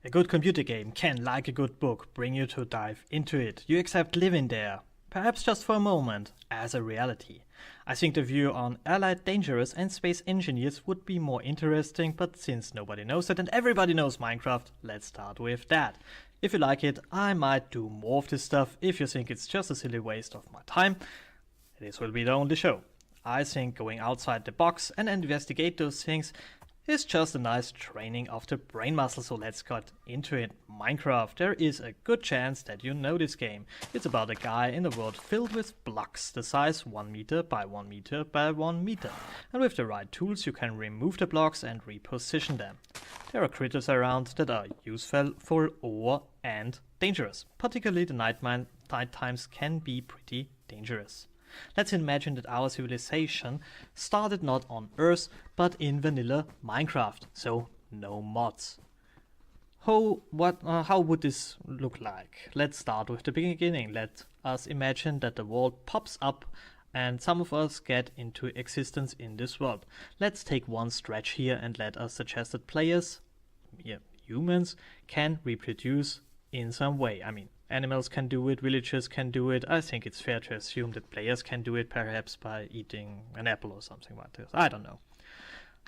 A good computer game can, like a good book, bring you to dive into it. You accept living there, perhaps just for a moment, as a reality. I think the view on allied dangerous and space engineers would be more interesting, but since nobody knows it and everybody knows Minecraft, let's start with that. If you like it, I might do more of this stuff. If you think it's just a silly waste of my time, this will be the only show. I think going outside the box and investigate those things is just a nice training of the brain muscle, so let's get into it. Minecraft. There is a good chance that you know this game. It's about a guy in a world filled with blocks, the size 1 meter by 1 meter by 1 meter. And with the right tools you can remove the blocks and reposition them. There are critters around that are useful and dangerous. Particularly the night times can be pretty dangerous. Let's imagine that our civilization started not on Earth, but in vanilla Minecraft, so no mods. How would this look like? Let's start with the beginning. Let us imagine that the world pops up and some of us get into existence in this world. Let's take one stretch here and let us suggest that players, humans, can reproduce in some way. I mean, animals can do it, villagers can do it. I think it's fair to assume that players can do it, perhaps by eating an apple or something like this. I don't know.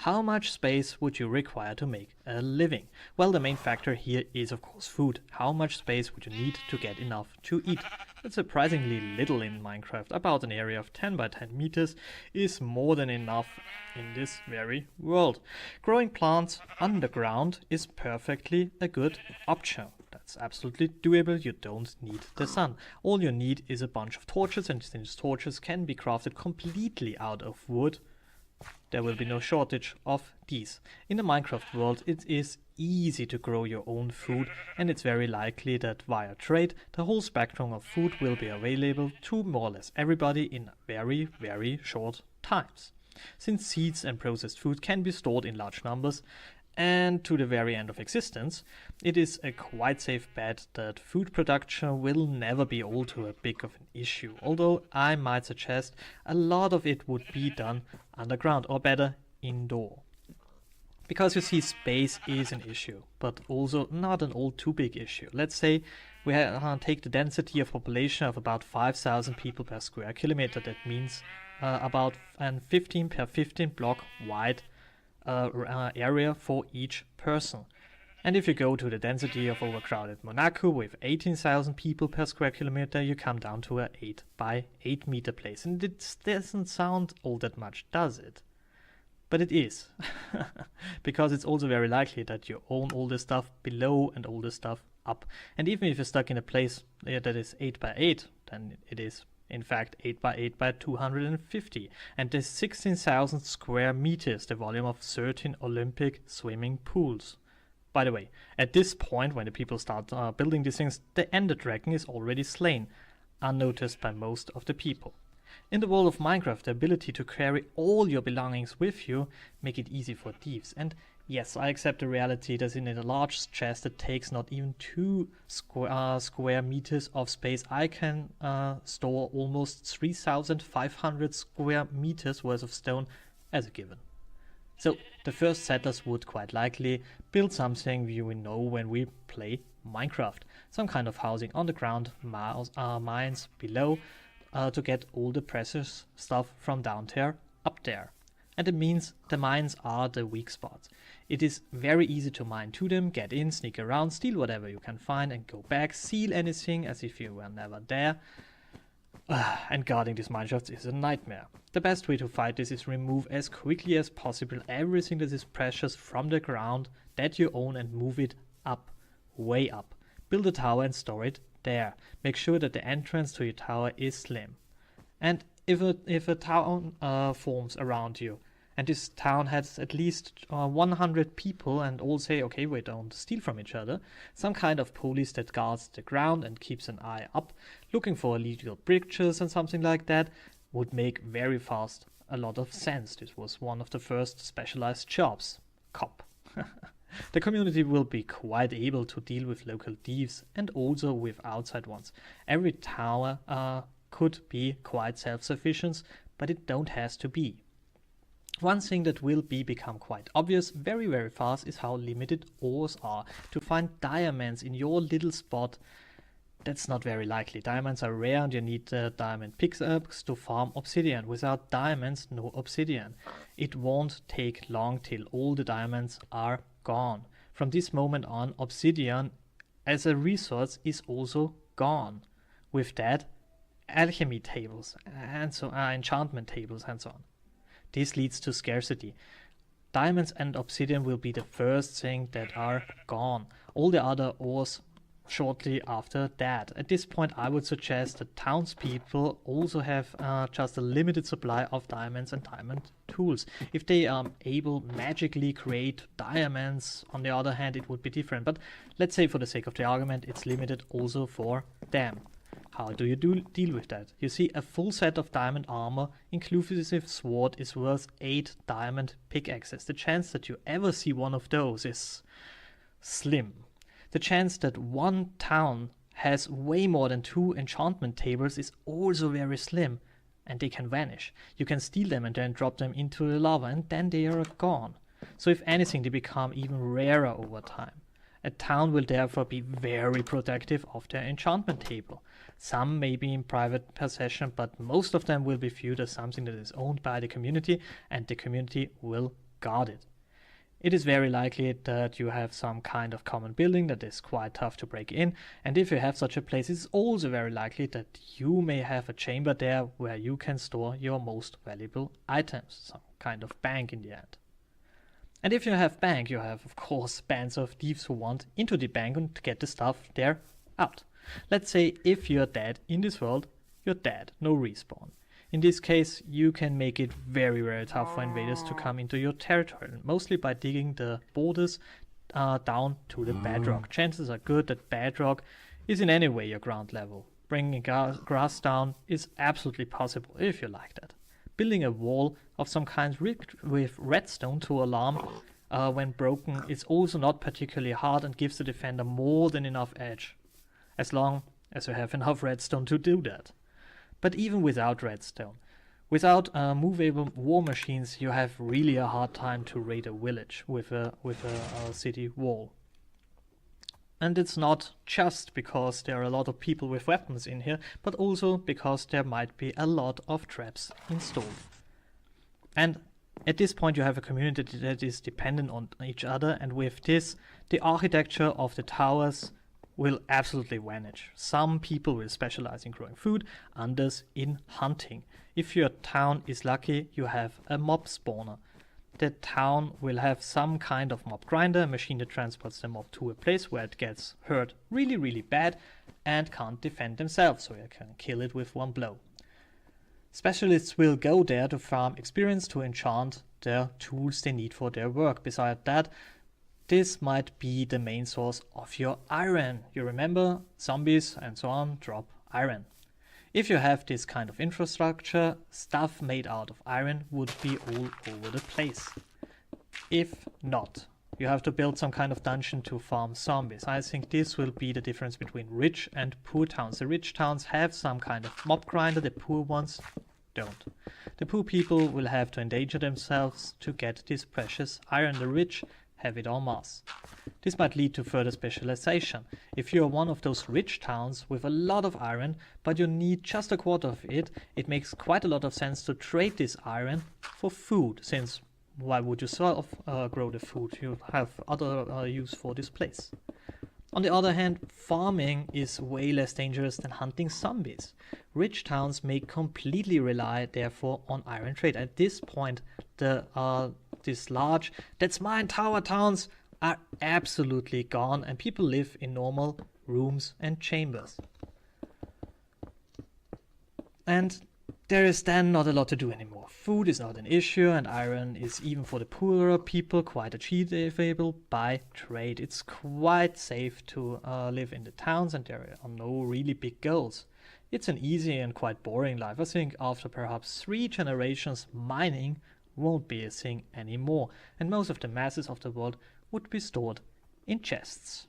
How much space would you require to make a living? Well, the main factor here is, of course, food. How much space would you need to get enough to eat? It's surprisingly little in Minecraft. About an area of 10 by 10 meters is more than enough in this very world. Growing plants underground is perfectly a good option. That's absolutely doable. You don't need the sun. All you need is a bunch of torches, and since torches can be crafted completely out of wood, there will be no shortage of these. In the Minecraft world, it is easy to grow your own food, and it's very likely that via trade, the whole spectrum of food will be available to more or less everybody in very, very short times. Since seeds and processed food can be stored in large numbers, and to the very end of existence, it is a quite safe bet that food production will never be all too big of an issue, although I might suggest a lot of it would be done underground, or better, indoor. Because you see, space is an issue, but also not an all too big issue. Let's say we take the density of population of about 5,000 people per square kilometer. That means about a 15 per 15 block wide area for each person. And if you go to the density of overcrowded Monaco with 18,000 people per square kilometer, you come down to a 8 by 8 meter place. And it doesn't sound all that much, does it? But it is. Because it's also very likely that you own all the stuff below and all the stuff up. And even if you're stuck in a place that is 8 by 8, then it is in fact 8 by 8 by 250, and there's 16,000 square meters, the volume of 13 Olympic swimming pools. By the way, at this point, when the people start building these things, the Ender Dragon is already slain, unnoticed by most of the people. In the world of Minecraft, the ability to carry all your belongings with you make it easy for thieves. And yes, I accept the reality that in a large chest that takes not even 2 square meters of space, I can store almost 3,500 square meters worth of stone as a given. So the first settlers would quite likely build something we know when we play Minecraft. Some kind of housing on the ground, mines below, to get all the precious stuff from down there up there. And it means the mines are the weak spots. It is very easy to mine to them, get in, sneak around, steal whatever you can find and go back, seal anything as if you were never there. And guarding these mineshafts is a nightmare. The best way to fight this is remove as quickly as possible everything that is precious from the ground that you own and move it up, way up. Build a tower and store it there. Make sure that the entrance to your tower is slim. And if a town forms around you, and this town has at least 100 people and all say, okay, we don't steal from each other, some kind of police that guards the ground and keeps an eye up, looking for illegal breaches and something like that, would make very fast a lot of sense. This was one of the first specialized jobs. Cop. The community will be quite able to deal with local thieves and also with outside ones. Every tower could be quite self-sufficient, but it don't has to be. One thing that will become quite obvious very, very fast is how limited ores are. To find diamonds in your little spot, that's not very likely. Diamonds are rare and you need diamond pickaxe to farm obsidian. Without diamonds, no obsidian. It won't take long till all the diamonds are gone. From this moment on, obsidian as a resource is also gone. With that, alchemy tables and so enchantment tables and so on. This leads to scarcity. Diamonds and obsidian will be the first thing that are gone. All the other ores shortly after that. At this point, I would suggest that townspeople also have just a limited supply of diamonds and diamond tools. If they are able magically create diamonds, on the other hand, it would be different. But let's say for the sake of the argument, it's limited also for them. How do you deal with that? You see, a full set of diamond armor, inclusive sword, is worth 8 diamond pickaxes. The chance that you ever see one of those is slim. The chance that one town has way more than 2 enchantment tables is also very slim, and they can vanish. You can steal them and then drop them into the lava, and then they are gone. So if anything, they become even rarer over time. A town will therefore be very protective of their enchantment table. Some may be in private possession, but most of them will be viewed as something that is owned by the community, and the community will guard it. It is very likely that you have some kind of common building that is quite tough to break in, and if you have such a place, it's also very likely that you may have a chamber there where you can store your most valuable items, some kind of bank in the end. And if you have bank, you have of course bands of thieves who want into the bank and to get the stuff there out. Let's say if you're dead in this world, you're dead, no respawn. In this case, you can make it very, very tough for invaders to come into your territory, mostly by digging the borders down to the bedrock. Chances are good that bedrock is in any way your ground level. Bringing grass down is absolutely possible if you like that. Building a wall of some kind rigged with redstone to alarm when broken is also not particularly hard and gives the defender more than enough edge, as long as you have enough redstone to do that. But even without redstone, without movable war machines, you have really a hard time to raid a village with a city wall. And it's not just because there are a lot of people with weapons in here, but also because there might be a lot of traps installed. And at this point you have a community that is dependent on each other, and with this, the architecture of the towers will absolutely vanish. Some people will specialize in growing food, others in hunting. If your town is lucky, you have a mob spawner. The town will have some kind of mob grinder, a machine that transports the mob to a place where it gets hurt really, really bad and can't defend themselves, so you can kill it with one blow. Specialists will go there to farm experience to enchant the tools they need for their work. Besides that, this might be the main source of your iron. You remember, zombies and so on drop iron. If you have this kind of infrastructure, stuff made out of iron would be all over the place. If not, you have to build some kind of dungeon to farm zombies. I think this will be the difference between rich and poor towns. The rich towns have some kind of mob grinder, the poor ones don't. The poor people will have to endanger themselves to get this precious iron. The rich have it en masse. This might lead to further specialization. If you are one of those rich towns with a lot of iron, but you need just a quarter of it, it makes quite a lot of sense to trade this iron for food, since why would you grow the food? You have other use for this place. On the other hand, farming is way less dangerous than hunting zombies. Rich towns may completely rely, therefore, on iron trade. At this point, these large "that's mine" tower towns are absolutely gone, and people live in normal rooms and chambers. And there is then not a lot to do anymore. Food is not an issue, and iron is, even for the poorer people, quite achievable by trade. It's quite safe to live in the towns, and there are no really big goals. It's an easy and quite boring life. I think after perhaps 3 generations, mining won't be a thing anymore, and most of the masses of the world would be stored in chests.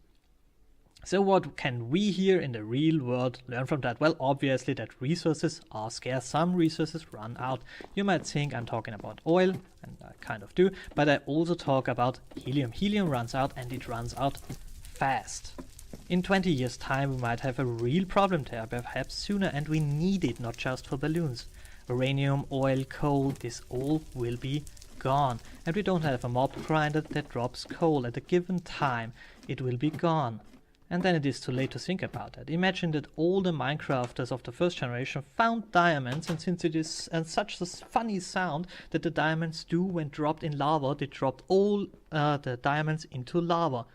So what can we here in the real world learn from that? Well, obviously that resources are scarce. Some resources run out. You might think I'm talking about oil, and I kind of do, but I also talk about helium. Helium runs out, and it runs out fast. In 20 years' time we might have a real problem there, perhaps sooner, and we need it not just for balloons. Uranium, oil, coal, this all will be gone. And we don't have a mob grinder that drops coal at a given time. It will be gone. And then it is too late to think about that. Imagine that all the Minecrafters of the first generation found diamonds, and since it is such a funny sound that the diamonds do when dropped in lava, they dropped all the diamonds into lava,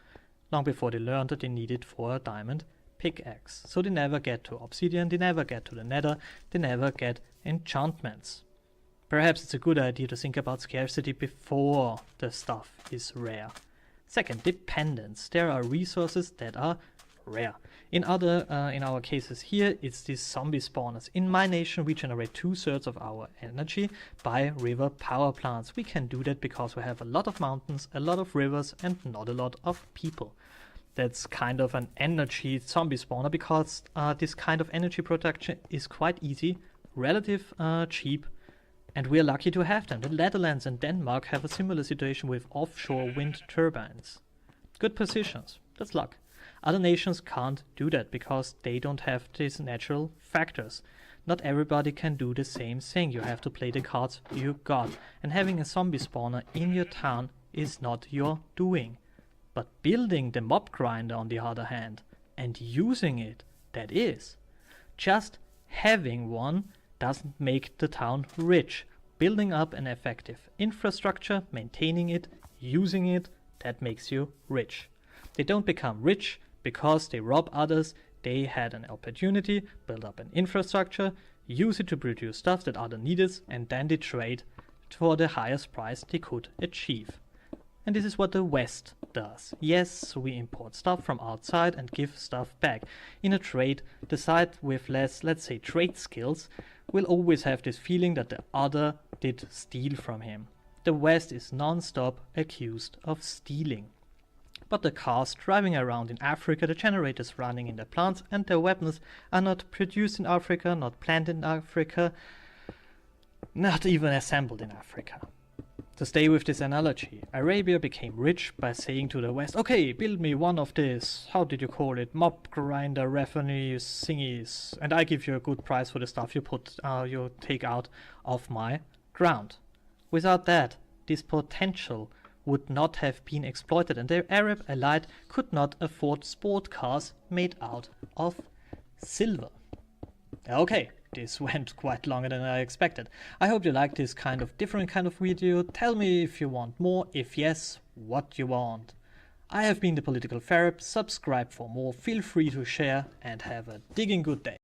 long before they learned that they needed for a diamond pickaxe. So they never get to obsidian, they never get to the nether, they never get enchantments. Perhaps it's a good idea to think about scarcity before the stuff is rare. Second, dependence. There are resources that are rare. In our cases here, it's these zombie spawners. In my nation, we generate 2/3 of our energy by river power plants. We can do that because we have a lot of mountains, a lot of rivers, and not a lot of people. That's kind of an energy zombie spawner because this kind of energy production is quite easy, relative cheap, and we're lucky to have them. The Netherlands and Denmark have a similar situation with offshore wind turbines. Good positions, that's luck. Other nations can't do that because they don't have these natural factors. Not everybody can do the same thing. You have to play the cards you got. And having a zombie spawner in your town is not your doing. But building the mob grinder on the other hand, and using it, that is. Just having one doesn't make the town rich. Building up an effective infrastructure, maintaining it, using it, that makes you rich. They don't become rich because they rob others. They had an opportunity, build up an infrastructure, use it to produce stuff that others needed, and then they trade for the highest price they could achieve. And this is what the West does. Yes, we import stuff from outside and give stuff back. In a trade, the side with less, let's say, trade skills will always have this feeling that the other did steal from him. The West is non-stop accused of stealing. But the cars driving around in Africa, the generators running in the plants, and their weapons are not produced in Africa, not planted in Africa, not even assembled in Africa. To stay with this analogy, Arabia became rich by saying to the West, okay, build me one of these, how did you call it, mob grinder revenue thingies, and I give you a good price for the stuff you take out of my ground. Without that, this potential would not have been exploited, and the Arab elite could not afford sport cars made out of silver. Okay, this went quite longer than I expected. I hope you like this different kind of video. Tell me if you want more, if yes, what you want. I have been the Political Ferret. Subscribe for more, feel free to share, and have a digging good day.